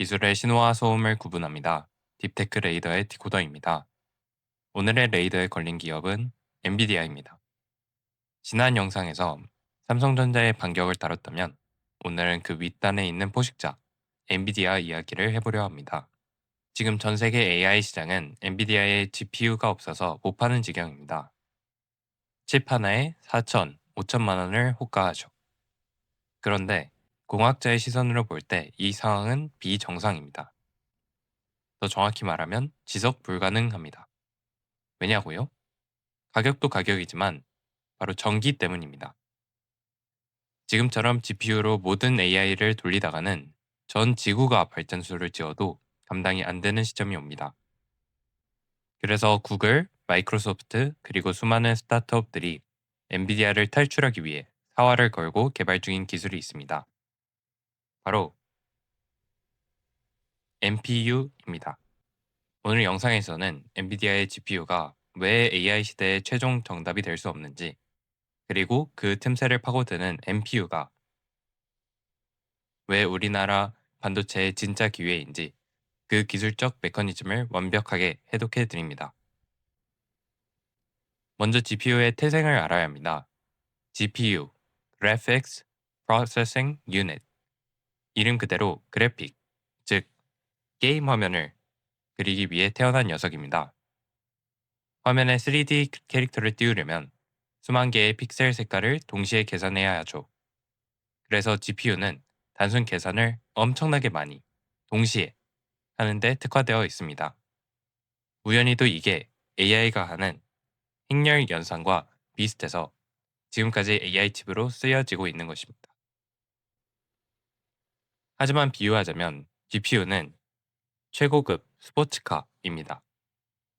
기술의 신호와 소음을 구분합니다. 딥테크 레이더의 디코더입니다. 오늘의 레이더에 걸린 기업은 엔비디아입니다. 지난 영상에서 삼성전자의 반격을 다뤘다면 오늘은 그 윗단에 있는 포식자, 엔비디아 이야기를 해보려 합니다. 지금 전 세계 AI 시장은 엔비디아의 GPU가 없어서 못 파는 지경입니다. 칩 하나에 4천, 5천만 원을 호가하죠. 그런데 공학자의 시선으로 볼 때 이 상황은 비정상입니다. 더 정확히 말하면 지속 불가능합니다. 왜냐고요? 가격도 가격이지만 바로 전기 때문입니다. 지금처럼 GPU로 모든 AI를 돌리다가는 전 지구가 발전소를 지어도 감당이 안 되는 시점이 옵니다. 그래서 구글, 마이크로소프트, 그리고 수많은 스타트업들이 엔비디아를 탈출하기 위해 사활을 걸고 개발 중인 기술이 있습니다. 바로 NPU입니다. 오늘 영상에서는 엔비디아의 GPU가 왜 AI 시대의 최종 정답이 될 수 없는지, 그리고 그 틈새를 파고드는 NPU가 왜 우리나라 반도체의 진짜 기회인지 그 기술적 메커니즘을 완벽하게 해독해 드립니다. 먼저 GPU의 태생을 알아야 합니다. GPU, Graphics Processing Unit. 이름 그대로 그래픽, 즉 게임 화면을 그리기 위해 태어난 녀석입니다. 화면에 3D 캐릭터를 띄우려면 수만 개의 픽셀 색깔을 동시에 계산해야 하죠. 그래서 GPU는 단순 계산을 엄청나게 많이, 동시에 하는데 특화되어 있습니다. 우연히도 이게 AI가 하는 행렬 연산과 비슷해서 지금까지 AI 칩으로 쓰여지고 있는 것입니다. 하지만 비유하자면 GPU는 최고급 스포츠카입니다.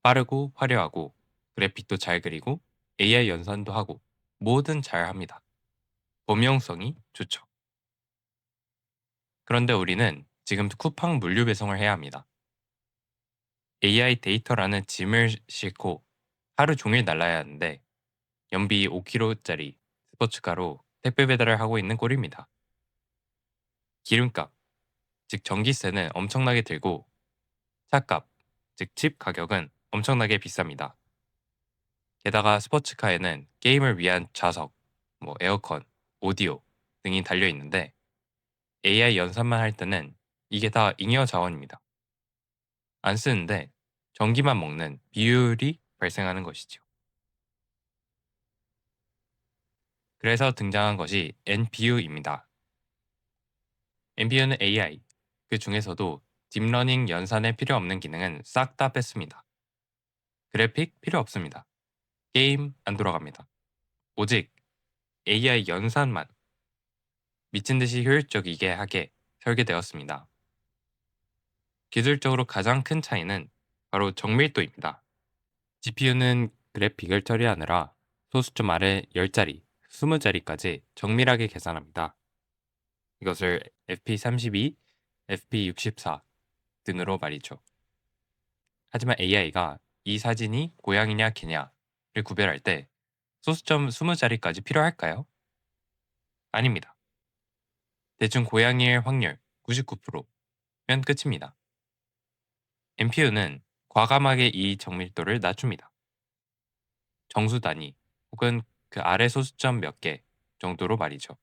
빠르고 화려하고 그래픽도 잘 그리고 AI 연산도 하고 뭐든 잘 합니다. 범용성이 좋죠. 그런데 우리는 지금 쿠팡 물류 배송을 해야 합니다. AI 데이터라는 짐을 싣고 하루 종일 날라야 하는데 연비 5km짜리 스포츠카로 택배 배달을 하고 있는 꼴입니다. 기름값, 즉 전기세는 엄청나게 들고 차값, 즉 칩 가격은 엄청나게 비쌉니다. 게다가 스포츠카에는 게임을 위한 좌석, 에어컨, 오디오 등이 달려 있는데 AI 연산만 할 때는 이게 다 잉여 자원입니다. 안 쓰는데 전기만 먹는 비효율이 발생하는 것이죠. 그래서 등장한 것이 NPU입니다. NPU는 AI, 그 중에서도 딥러닝 연산에 필요 없는 기능은 싹 다 뺐습니다. 그래픽 필요 없습니다. 게임 안 돌아갑니다. 오직 AI 연산만 미친 듯이 효율적이게 하게 설계되었습니다. 기술적으로 가장 큰 차이는 바로 정밀도입니다. GPU는 그래픽을 처리하느라 소수점 아래 10자리, 20자리까지 정밀하게 계산합니다. 이것을 FP32, FP64 등으로 말이죠. 하지만 AI가 이 사진이 고양이냐 개냐를 구별할 때 소수점 20자리까지 필요할까요? 아닙니다. 대충 고양이일 확률 99%면 끝입니다. NPU는 과감하게 이 정밀도를 낮춥니다. 정수 단위 혹은 그 아래 소수점 몇 개 정도로 말이죠.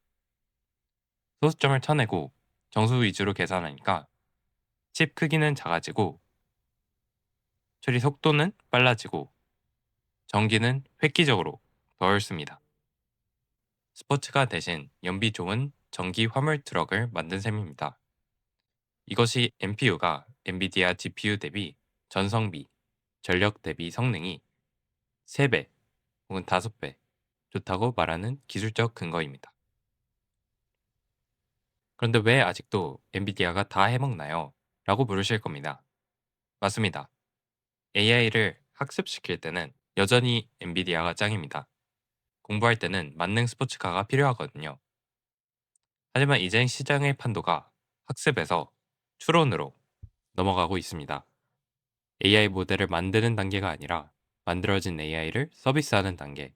소수점을 쳐내고 정수 위주로 계산하니까 칩 크기는 작아지고 처리 속도는 빨라지고 전기는 획기적으로 덜 씁니다. 스포츠카 대신 연비 좋은 전기 화물 트럭을 만든 셈입니다. 이것이 NPU가 엔비디아 GPU 대비 전성비, 전력 대비 성능이 3배 혹은 5배 좋다고 말하는 기술적 근거입니다. 그런데 왜 아직도 엔비디아가 다 해먹나요? 라고 물으실 겁니다. 맞습니다. AI를 학습시킬 때는 여전히 엔비디아가 짱입니다. 공부할 때는 만능 스포츠카가 필요하거든요. 하지만 이젠 시장의 판도가 학습에서 추론으로 넘어가고 있습니다. AI 모델을 만드는 단계가 아니라 만들어진 AI를 서비스하는 단계.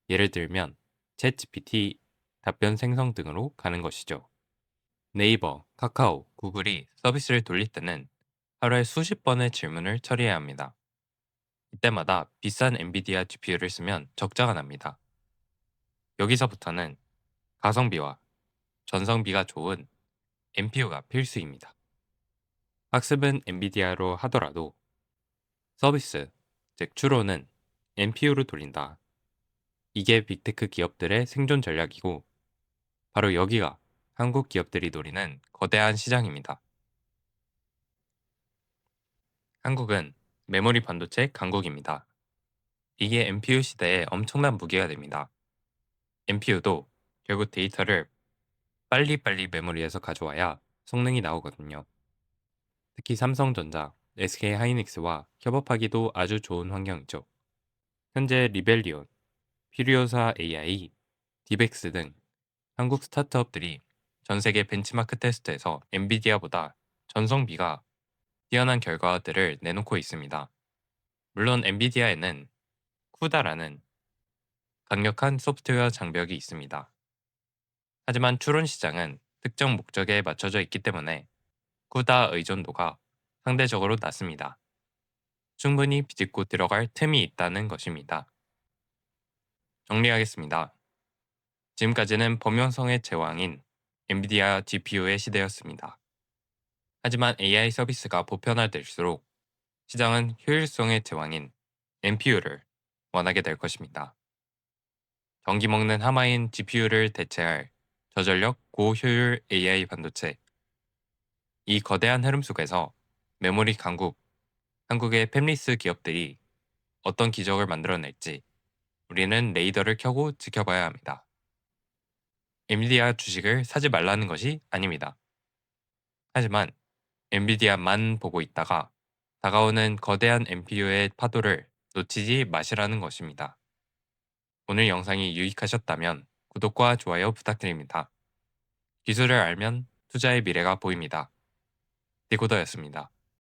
예를 들면 챗GPT 답변 생성 등으로 가는 것이죠. 네이버, 카카오, 구글이 서비스를 돌릴 때는 하루에 수십 번의 질문을 처리해야 합니다. 이때마다 비싼 엔비디아 GPU를 쓰면 적자가 납니다. 여기서부터는 가성비와 전성비가 좋은 NPU가 필수입니다. 학습은 엔비디아로 하더라도 서비스, 즉 주로는 NPU로 돌린다. 이게 빅테크 기업들의 생존 전략이고 바로 여기가 한국 기업들이 노리는 거대한 시장입니다. 한국은 메모리 반도체 강국입니다. 이게 NPU 시대에 엄청난 무기가 됩니다. NPU도 결국 데이터를 빨리빨리 메모리에서 가져와야 성능이 나오거든요. 특히 삼성전자, SK하이닉스와 협업하기도 아주 좋은 환경이죠. 현재 리벨리온, 피리오사 AI, 디벡스 등 한국 스타트업들이 전 세계 벤치마크 테스트에서 엔비디아보다 전성비가 뛰어난 결과들을 내놓고 있습니다. 물론 엔비디아에는 쿠다라는 강력한 소프트웨어 장벽이 있습니다. 하지만 추론 시장은 특정 목적에 맞춰져 있기 때문에 쿠다 의존도가 상대적으로 낮습니다. 충분히 비집고 들어갈 틈이 있다는 것입니다. 정리하겠습니다. 지금까지는 범용성의 제왕인 엔비디아 GPU의 시대였습니다. 하지만 AI 서비스가 보편화될수록 시장은 효율성의 제왕인 NPU를 원하게 될 것입니다. 전기 먹는 하마인 GPU를 대체할 저전력 고효율 AI 반도체. 이 거대한 흐름 속에서 메모리 강국, 한국의 팹리스 기업들이 어떤 기적을 만들어낼지 우리는 레이더를 켜고 지켜봐야 합니다. 엔비디아 주식을 사지 말라는 것이 아닙니다. 하지만 엔비디아만 보고 있다가 다가오는 거대한 NPU의 파도를 놓치지 마시라는 것입니다. 오늘 영상이 유익하셨다면 구독과 좋아요 부탁드립니다. 기술을 알면 투자의 미래가 보입니다. 디코더였습니다.